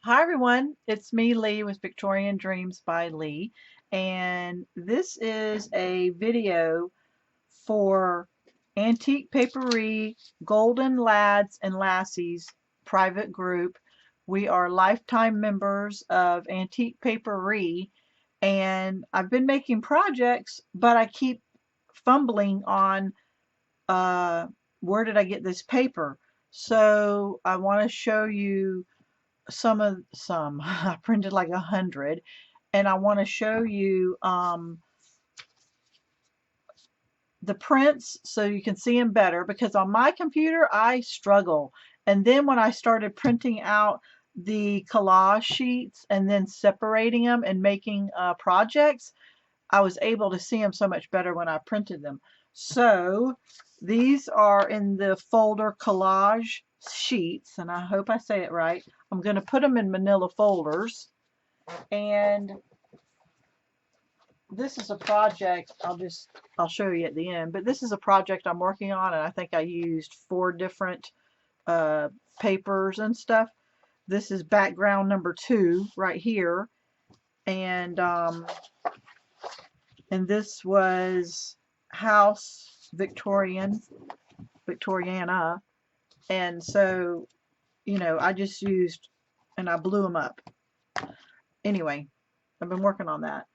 Hi everyone, it's me Leigh with Victorian Dreams by Leigh, and this is a video for Antique Paperie Golden Lads and Lassies private group. We are lifetime members of Antique Paperie, and I've been making projects, but I keep fumbling on uh, where did I get this paper. So I want to show you some I printed like 100, and I want to show you the prints so you can see them better, because on my computer I struggle, and then when I started printing out the collage sheets and then separating them and making projects, I was able to see them so much better when I printed them. So these are in the folder collage sheets, and I hope I say it right. I'm going to put them in manila folders, and this is a project I'll show you at the end, but this is a project I'm working on, and I think I used 4 different uh, papers and stuff. This is background number 2 right here, and this was House Victoriana, and so I just used, and I blew them up. Anyway, I've been working on that.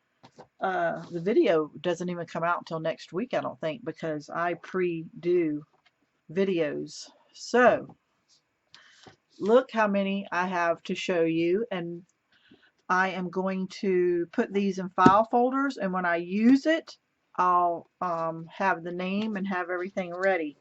The video doesn't even come out until next week, I don't think, because I pre-do videos. So look how many I have to show you, and I am going to put these in file folders, and when I use it, I'll have the name and have everything ready.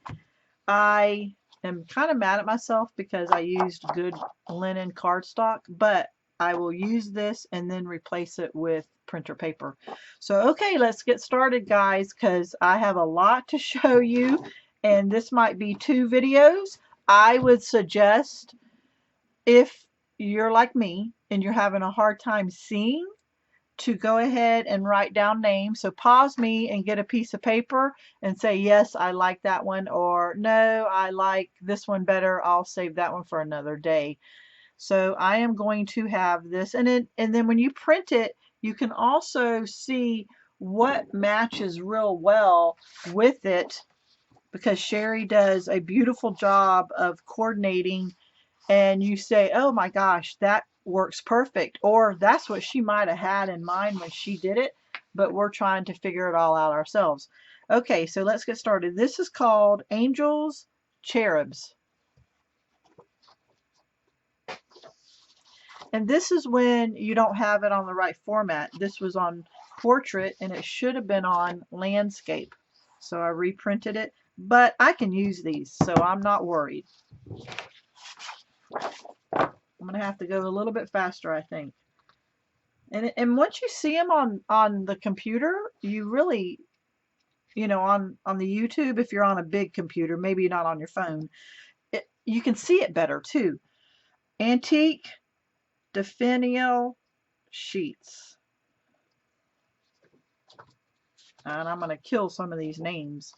I am kind of mad at myself because I used good linen cardstock, but I will use this and then replace it with printer paper. So okay, let's get started, guys, because I have a lot to show you, and this might be 2 videos. I would suggest, if you're like me and you're having a hard time seeing, to go ahead and write down names. So pause me and get a piece of paper and say, yes, I like that one, or no, I like this one better. I'll save that one for another day. So I am going to have this, and then when you print it, you can also see what matches real well with it, because Sherry does a beautiful job of coordinating, and you say, oh my gosh, that works perfect, or that's what she might have had in mind when she did it, but we're trying to figure it all out ourselves. Okay, so let's get started. This is called Angels Cherubs, and this is when you don't have it on the right format. This was on portrait and it should have been on landscape, so I reprinted it, but I can use these, so I'm not worried. I'm gonna have to go a little bit faster, I think. And once you see them on the computer, you really, on the YouTube, if you're on a big computer, maybe not on your phone, you can see it better too. Antique Defennial sheets, and I'm gonna kill some of these names.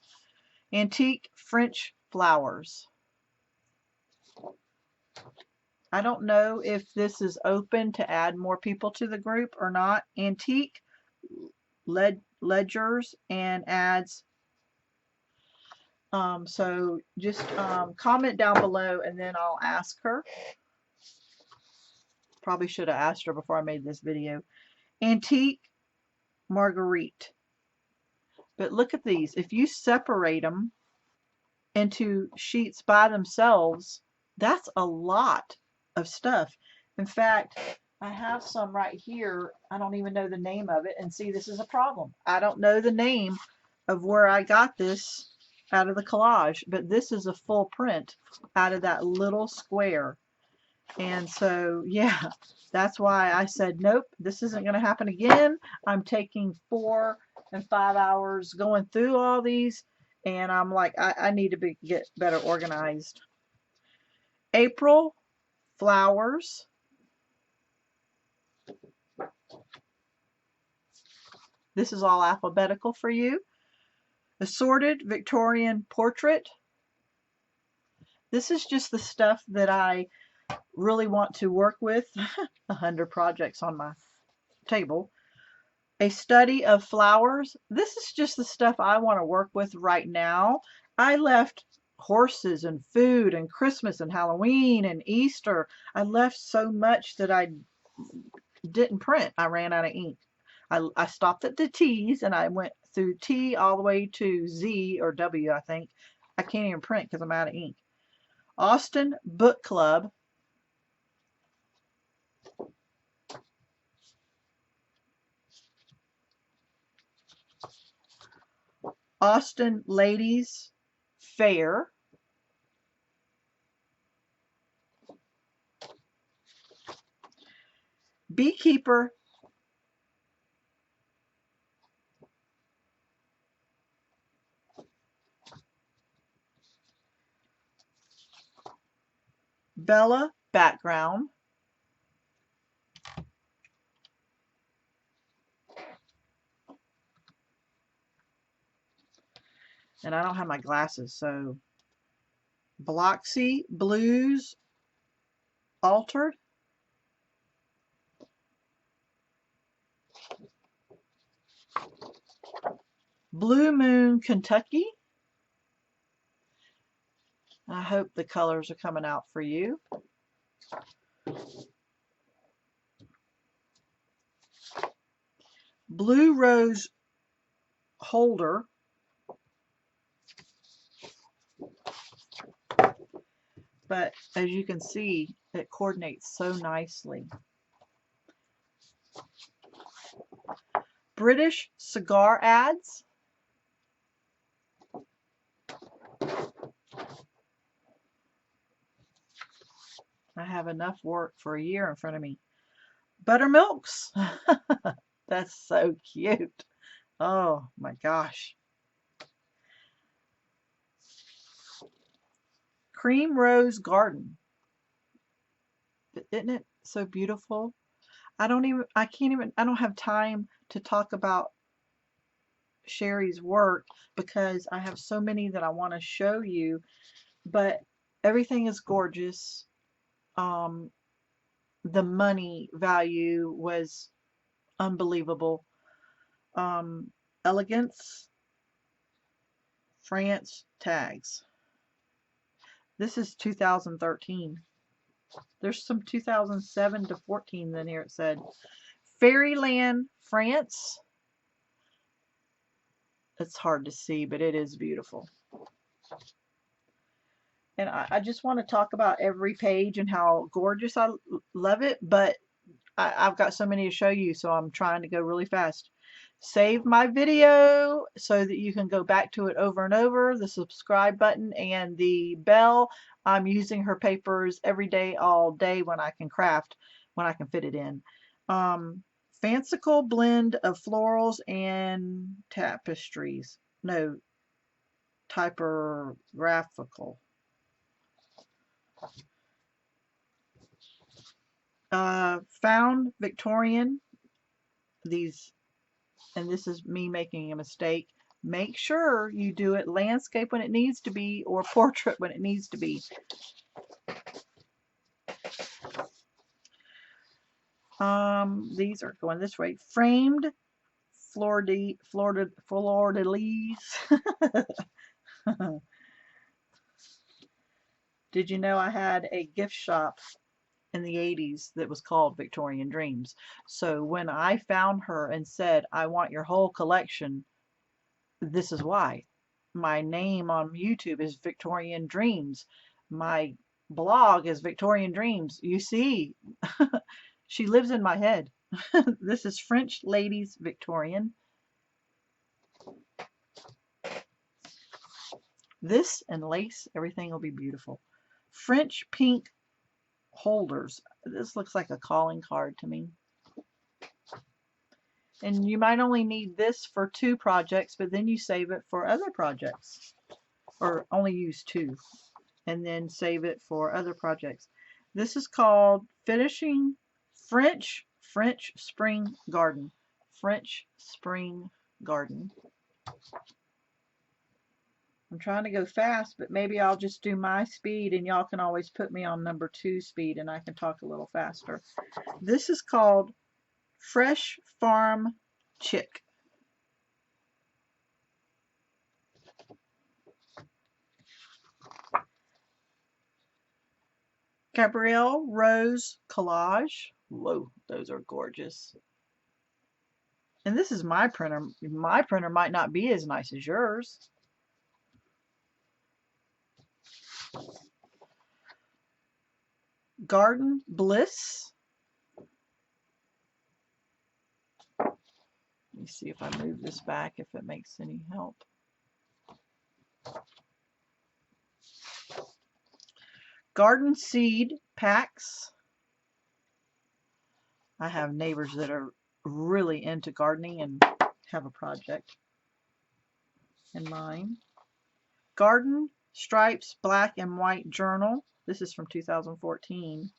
Antique French flowers. I don't know if this is open to add more people to the group or not. Antique ledgers and ads. So just comment down below, and then I'll ask her. Probably should have asked her before I made this video. Antique Marguerite. But look at these. If you separate them into sheets by themselves, that's a lot of stuff. In fact, I have some right here. I don't even know the name of it. And see, this is a problem. I don't know the name of where I got this out of the collage, but this is a full print out of that little square. And so, yeah, that's why I said, nope, this isn't going to happen again. I'm taking 4 and 5 hours going through all these, and I'm like, I need to get better organized. April flowers. This is all alphabetical for you. Assorted Victorian portrait. This is just the stuff that I really want to work with. 100 projects on my table. A study of flowers. This is just the stuff I want to work with right now. I left horses and food and Christmas and Halloween and Easter. I left so much that I didn't print. I ran out of ink. I stopped at the T's and I went through T all the way to Z or W, I think. I can't even print because I'm out of ink. Austin Book Club. Austin Ladies Fair. Beekeeper. Bella background. And I don't have my glasses, so Bloxy Blues Altered. Blue Moon Kentucky. I hope the colors are coming out for you. Blue Rose Holder. But as you can see, it coordinates so nicely. British cigar ads. I have enough work for a year in front of me. Buttermilks. That's so cute. Oh my gosh. Cream Rose Garden. Isn't it so beautiful? I don't have time to talk about Sherry's work because I have so many that I want to show you, but everything is gorgeous. The money value was unbelievable. Elegance, France tags. This is 2013. There's some 2007 to 14 in here, it said. Fairyland, France. It's hard to see, but it is beautiful. And I just want to talk about every page and how gorgeous I love it, but I've got so many to show you, so I'm trying to go really fast. Save my video so that you can go back to it over and over. The subscribe button and the bell. I'm using her papers every day, all day when I can craft, when I can fit it in. Fanciful blend of florals and tapestries. No, typographical. Found Victorian. These, and this is me making a mistake. Make sure you do it landscape when it needs to be or portrait when it needs to be. These are going this way. Framed fleur-de-lis. Did you know I had a gift shop in the 80s that was called Victorian Dreams? So when I found her and said, I want your whole collection, this is why. My name on YouTube is Victorian Dreams. My blog is Victorian Dreams. You see, she lives in my head. This is French Ladies Victorian. This and lace, everything will be beautiful. French pink holders. This looks like a calling card to me. And you might only need this for 2 projects, but then you save it for other projects. Or only use 2. And then save it for other projects. This is called Finishing French Spring Garden. French Spring Garden. I'm trying to go fast, but maybe I'll just do my speed and y'all can always put me on number 2 speed and I can talk a little faster. This is called Fresh Farm Chick. Gabrielle Rose Collage. Whoa, those are gorgeous. And this is my printer. My printer might not be as nice as yours. Garden Bliss. Let me see if I move this back, if it makes any help. Garden Seed Packs. I have neighbors that are really into gardening and have a project in mind. Garden Stripes Black and White Journal. This is from 2014.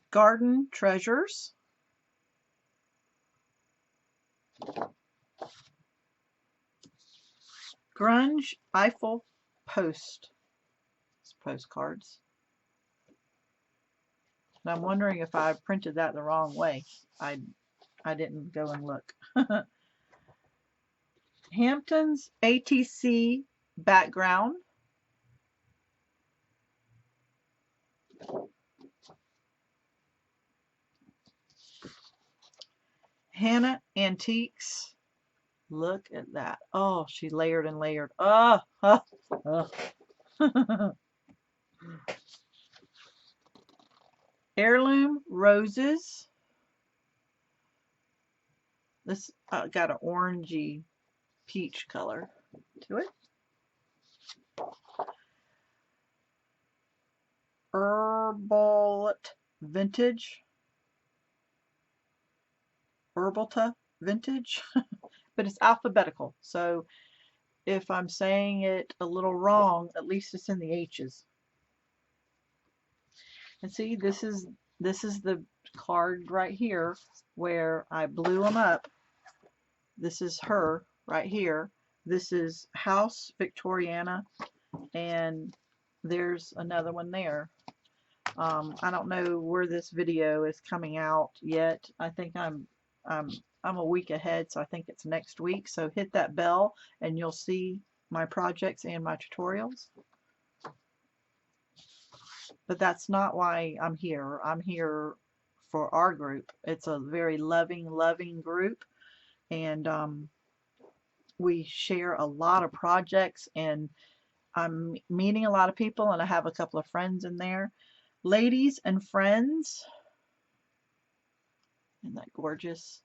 Garden Treasures. Grunge Eiffel postcards. And I'm wondering if I printed that the wrong way. I didn't go and look. Hampton's ATC background. Hannah Antiques. Look at that. Oh, she layered and layered. Oh, oh, oh. Heirloom Roses. This got an orangey peach color to it. Herbalta Vintage. Herbalta Vintage. But it's alphabetical. So if I'm saying it a little wrong, at least it's in the H's. And see, this is the card right here where I blew them up. This is her right here. This is House Victoriana, and there's another one there. I don't know where this video is coming out yet. I think I'm a week ahead, so I think it's next week. So hit that bell and you'll see my projects and my tutorials. But that's not why I'm here. I'm here for our group. It's a very loving group, and we share a lot of projects, and I'm meeting a lot of people, and I have a couple of friends in there. Ladies and friends. Isn't that gorgeous?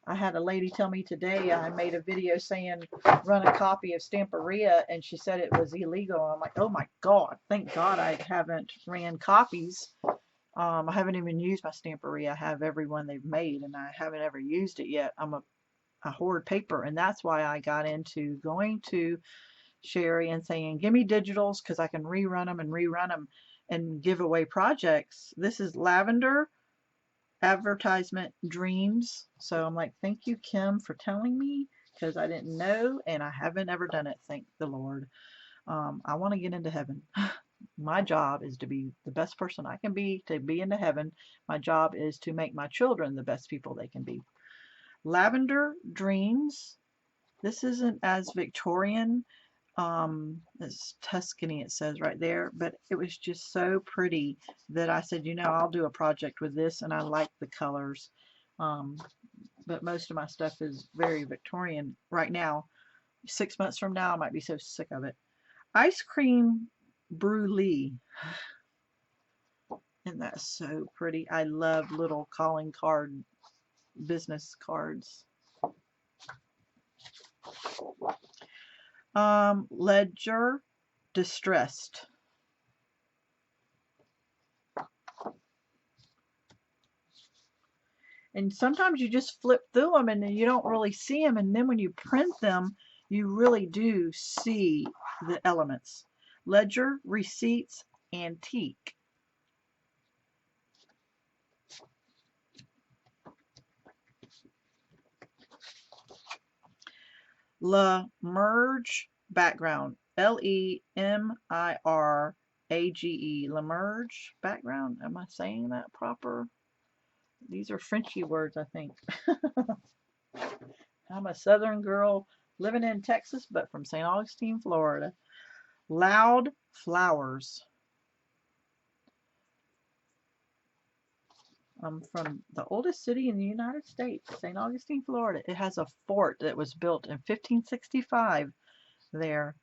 I had a lady tell me today, I made a video saying run a copy of Stamperia, and she said it was illegal. I'm like, oh my God, thank God I haven't ran copies. I haven't even used my Stamperia. I have every one they've made, and I haven't ever used it yet. I'm a hoard paper, and that's why I got into going to Sherry and saying, give me digitals because I can rerun them and give away projects. This is Lavender Advertisement Dreams. So I'm like, thank you, Kim, for telling me, because I didn't know and I haven't ever done it. Thank the Lord. I want to get into heaven. My job is to be the best person I can be, to be into heaven. My job is to make my children the best people they can be. Lavender Dreams. This isn't as Victorian. It's Tuscany, it says right there, but it was just so pretty that I said, you know, I'll do a project with this, and I like the colors. But most of my stuff is very Victorian right now. 6 months from now, I might be so sick of it. Ice Cream Brulee. Isn't that so pretty? I love little calling card business cards. Ledger Distressed. And sometimes you just flip through them and you don't really see them, and then when you print them, you really do see the elements. Ledger Receipts Antique. Lemerge background. Lemirage. Lemerge background. Am I saying that proper? These are Frenchy words, I think. I'm a Southern girl living in Texas, but from St. Augustine, Florida. Loud Flowers. I'm from the oldest city in the United States, St. Augustine, Florida. It has a fort that was built in 1565 there.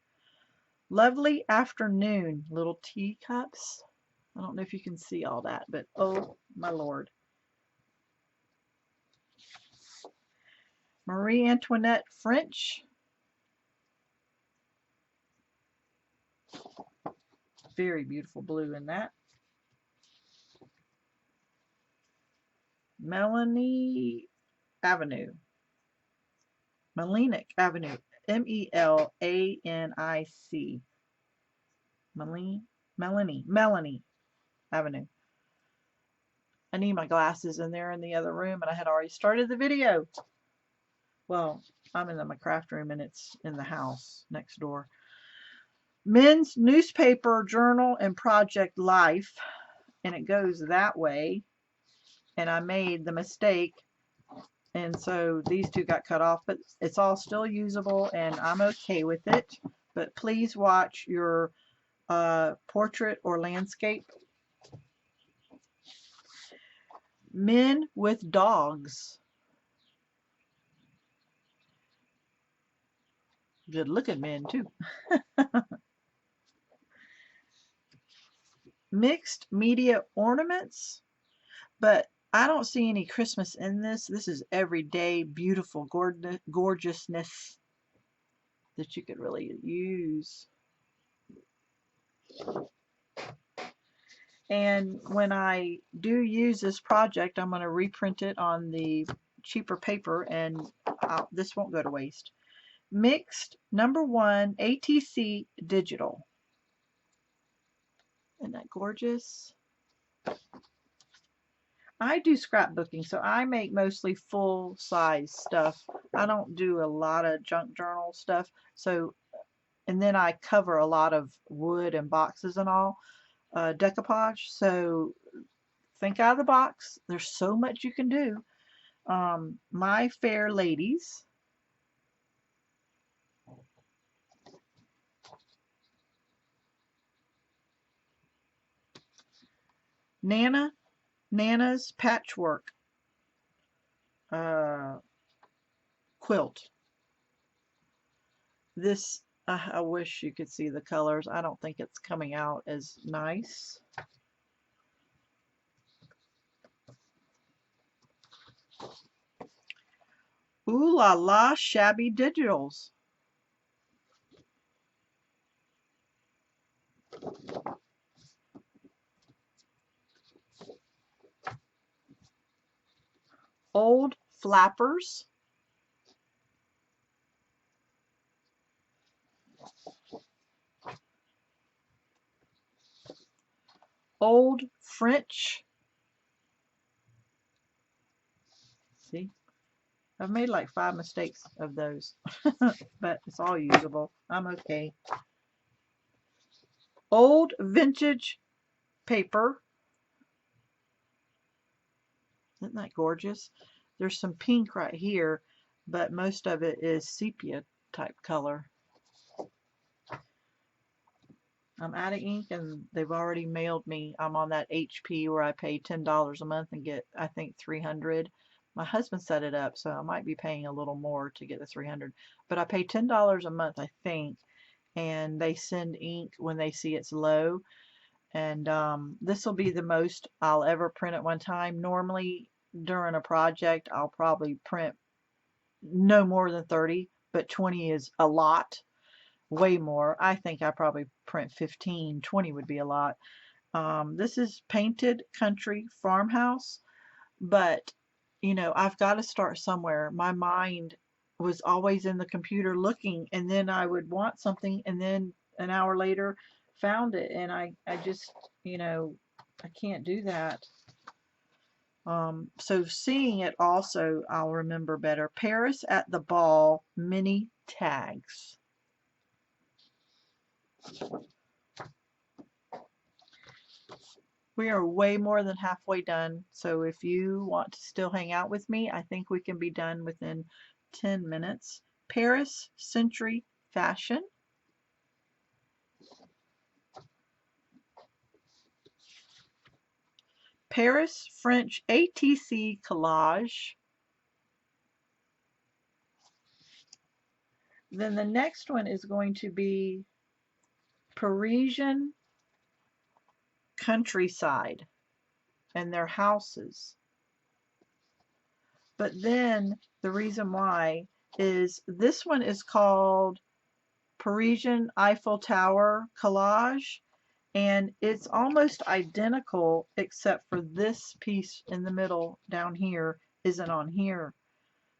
Lovely Afternoon. Little teacups. I don't know if you can see all that, but oh my Lord. Marie Antoinette French. Very beautiful blue in that. Melanie Avenue. Melanic Avenue. Melanic. Melanie Avenue. I need my glasses, and they're in the other room, and I had already started the video. Well, I'm in my craft room, and it's in the house next door. Men's Newspaper, Journal, and Project Life, and it goes that way, and I made the mistake, and so these two got cut off, but it's all still usable, and I'm okay with it. But please watch your portrait or landscape. Men with Dogs. Good looking men too. Mixed Media Ornaments, but I don't see any Christmas in this. This is everyday beautiful gorgeousness that you could really use. And when I do use this project, I'm going to reprint it on the cheaper paper, and this won't go to waste. Mixed #1 ATC Digital. Isn't that gorgeous? I do scrapbooking, so I make mostly full-size stuff. I don't do a lot of junk journal stuff. So, and then I cover a lot of wood and boxes and all, decoupage. So think out of the box. There's so much you can do. My Fair Ladies. Nana's Patchwork quilt. This, I wish you could see the colors. I don't think it's coming out as nice. Ooh la la Shabby Digitals. Old Flappers. Old French. See, I've made like 5 mistakes of those, but it's all usable. I'm okay. Old Vintage Paper. Isn't that gorgeous? There's some pink right here, but most of it is sepia type color. I'm out of ink, and they've already mailed me. I'm on that HP where I pay $10 a month and get, I think, 300. My husband set it up, so I might be paying a little more to get the 300. But I pay $10 a month, I think, and they send ink when they see it's low. And this will be the most I'll ever print at one time. Normally, during a project, I'll probably print no more than 30, but 20 is a lot. Way more. I think I probably print 15. 20 would be a lot. This is Painted Country Farmhouse, but you know, I've got to start somewhere. My mind was always in the computer looking, and then I would want something, and then an hour later found it, and I just, you know, I can't do that. So seeing it also, I'll remember better. Paris at the Ball Mini tags. We are way more than halfway done, so if you want to still hang out with me, I think we can be done within 10 minutes. Paris Century Fashion. Paris French ATC Collage. Then the next one is going to be Parisian Countryside and their houses. But then the reason why is this one is called Parisian Eiffel Tower Collage, and it's almost identical except for this piece in the middle down here isn't on here.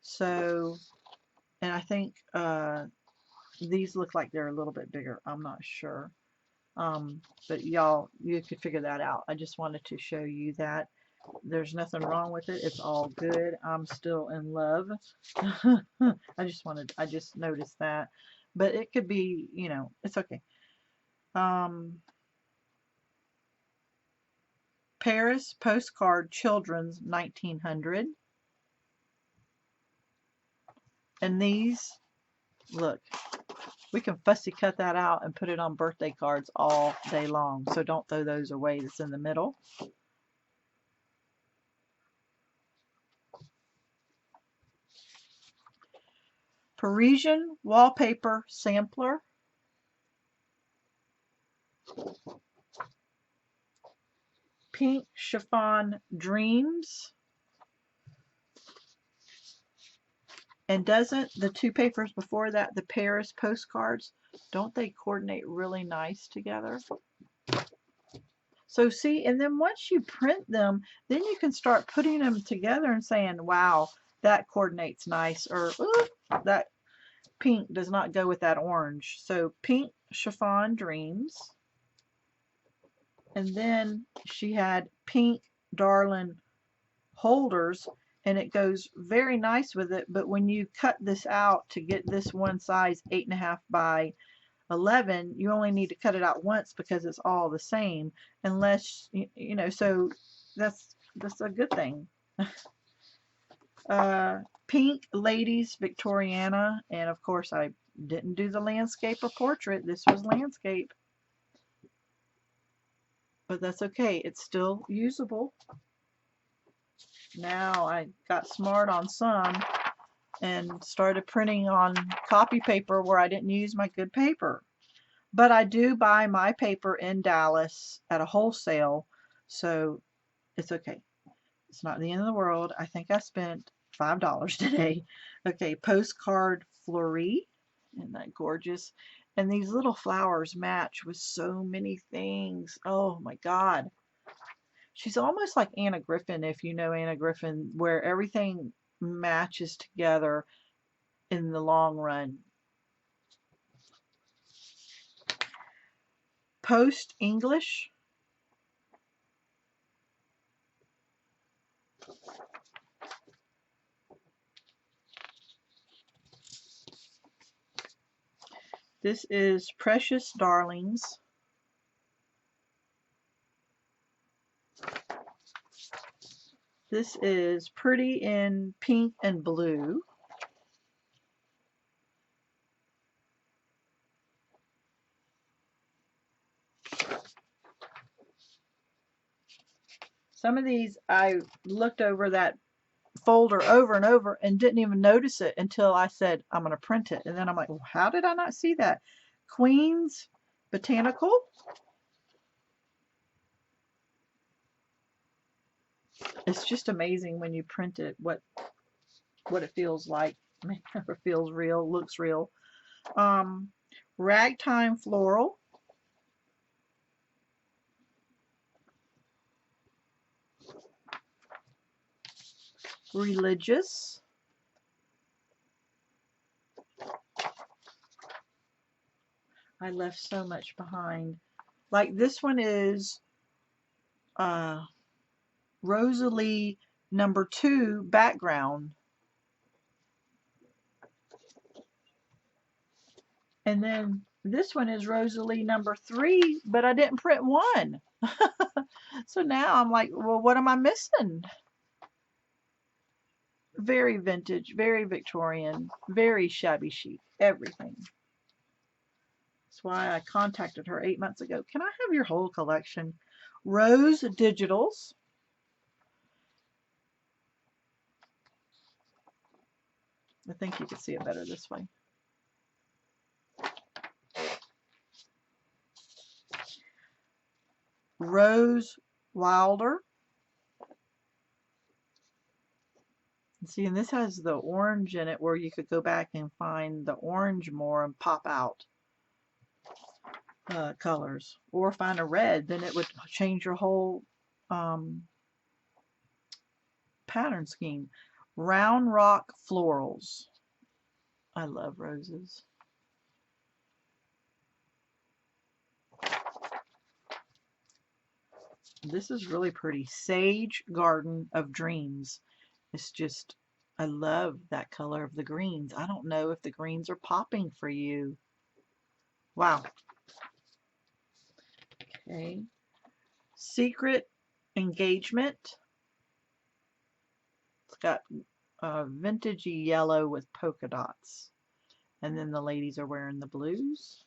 So, and I think these look like they're a little bit bigger. I'm not sure. But y'all, you could figure that out. I just wanted to show you that. There's nothing wrong with it. It's all good. I'm still in love. I just noticed that. But it could be, you know, it's okay. Paris Postcard Children's 1900. And these, look, we can fussy cut that out and put it on birthday cards all day long. So don't throw those away. That's in the middle. Parisian Wallpaper Sampler. Pink Chiffon Dreams. And doesn't the two papers before that, the Paris postcards, don't they coordinate really nice together? So see, and then once you print them, then you can start putting them together and saying, wow, that coordinates nice, or ooh, that pink does not go with that orange. So Pink Chiffon Dreams. And then she had Pink Darling Holders, and it goes very nice with it, but when you cut this out to get this one size 8.5 by 11, you only need to cut it out once because it's all the same, unless you know, so that's a good thing. Pink Ladies Victoriana, and of course I didn't do the landscape or portrait. This was landscape, but that's okay, it's still usable. Now I got smart on some and started printing on copy paper where I didn't use my good paper. But I do buy my paper in Dallas at a wholesale, so it's okay. It's not the end of the world. I think I spent $5 today. Okay, Postcard Fleury. Isn't that gorgeous? And these little flowers match with so many things. Oh my God. She's almost like Anna Griffin, if you know Anna Griffin, where everything matches together in the long run. Post English. This is Precious Darlings. This is Pretty in Pink and Blue. Some of these I looked over that folder over and over and didn't even notice it until I said I'm going to print it, and then I'm like, well, how did I not see that? Queen's Botanical. It's just amazing when you print it what it feels like. It feels real, looks real. Ragtime Floral. Religious. I left so much behind. Like this one is Rosalie #2 background. And then this one is Rosalie number 3, but I didn't print 1. So now I'm like, well, what am I missing? Very vintage, very Victorian, very shabby chic, everything. That's why I contacted her 8 months ago. Can I have your whole collection? Rose Digitals. I think you can see it better this way. Rose Wilder. See, and this has the orange in it where you could go back and find the orange more and pop out colors. Or find a red, then it would change your whole pattern scheme. Round Rock Florals. I love roses. This is really pretty. Sage Garden of Dreams. It's just, I love that color of the greens. I don't know if the greens are popping for you. Wow. Okay. Secret Engagement. It's got vintagey yellow with polka dots. And then the ladies are wearing the blues.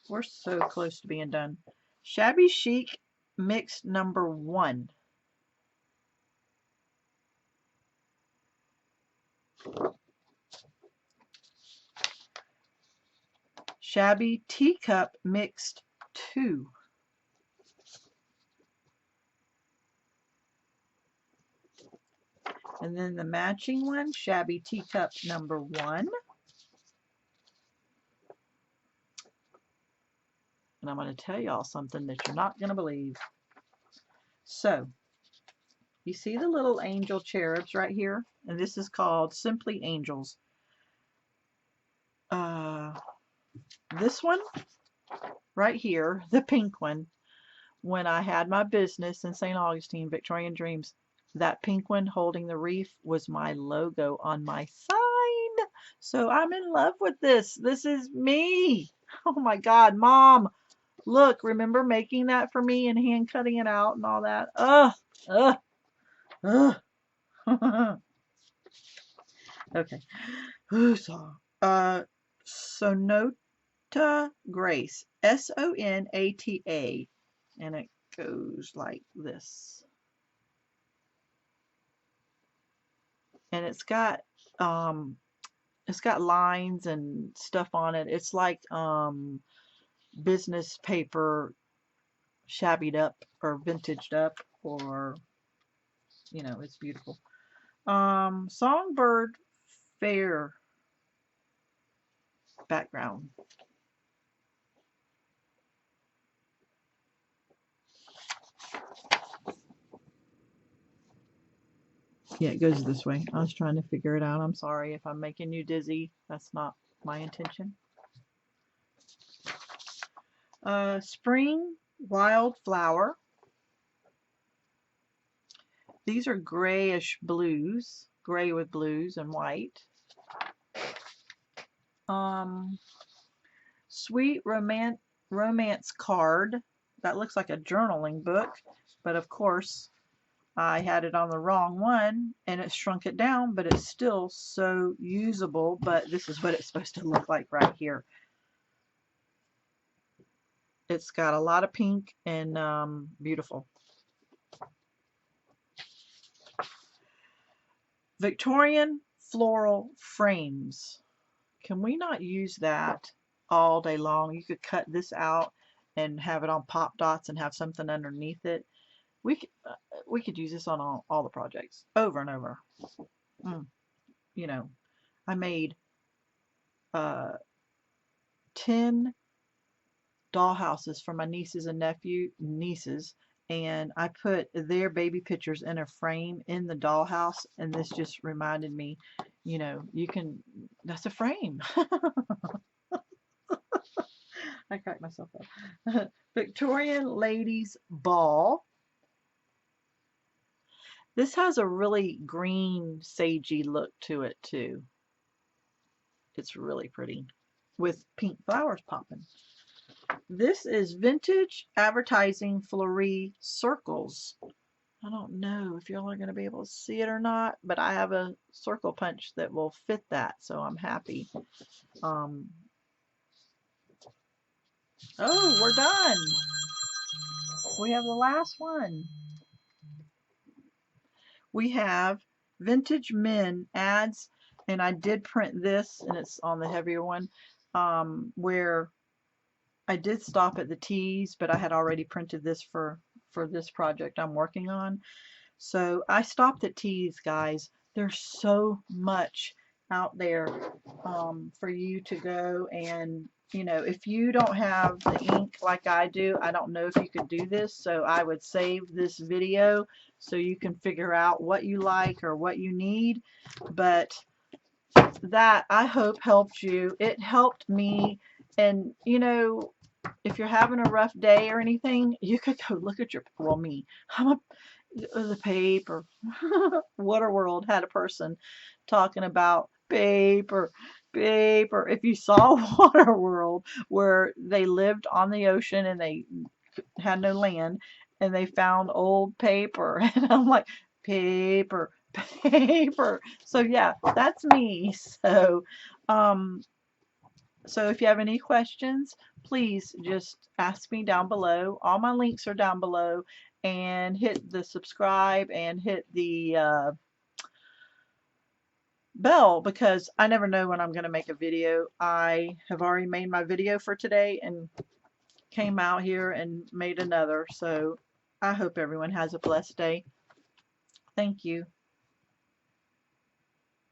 We're so close to being done. Shabby Chic Mixed number 1. Shabby Teacup Mixed 2. And then the matching one, Shabby Teacup number 1. And I'm going to tell y'all something that you're not going to believe. So, you see the little angel cherubs right here? And this is called Simply Angels. This one right here, the pink one, when I had my business in St. Augustine, Victorian Dreams, that pink one holding the wreath was my logo on my sign. So I'm in love with this. This is me. Oh my God, Mom. Look, remember making that for me and hand cutting it out and all that? Okay. Sonata Grace. Sonata. And it goes like this. And it's got lines and stuff on it. It's like business paper shabbied up or vintaged up, or you know, it's beautiful. Songbird Fair background. Yeah, it goes this way. I was trying to figure it out. I'm sorry if I'm making you dizzy. That's not my intention. Spring Wildflower. These are grayish blues, gray with blues and white. Sweet Romance Card. That looks like a journaling book, but of course I had it on the wrong one and it shrunk it down, but it's still so usable. But this is what it's supposed to look like right here. It's got a lot of pink and beautiful. Victorian Floral Frames. Can we not use that all day long? You could cut this out and have it on pop dots and have something underneath it. We could use this on all the projects over and over. You know, I made 10 dollhouses for my nieces and nieces, and I put their baby pictures in a frame in the dollhouse, and this just reminded me, you know, you can, that's a frame. I cracked myself up. Victorian Ladies Ball. This has a really green, sagey look to it too. It's really pretty. with pink flowers popping. This is Vintage Advertising Fleury Circles. I don't know if y'all are going to be able to see it or not, but I have a circle punch that will fit that, so I'm happy. Oh, we're done. We have the last one. We have Vintage Men ads, and I did print this, and it's on the heavier one, where I did stop at the T's, but I had already printed this for this project I'm working on. So I stopped at T's, guys. There's so much out there for you to go, and you know, if you don't have the ink like I do, I don't know if you could do this, so I would save this video so you can figure out what you like or what you need. But that, I hope, helped you. It helped me. And you know, if you're having a rough day or anything, you could go look at your, well, me, the paper. Waterworld had a person talking about paper. If you saw Waterworld, where they lived on the ocean and they had no land, and they found old paper, and I'm like, paper. So yeah, that's me. So if you have any questions, please just ask me down below. All my links are down below, and hit the subscribe and hit the bell, because I never know when I'm going to make a video. I have already made my video for today and came out here and made another. So I hope everyone has a blessed day. Thank you.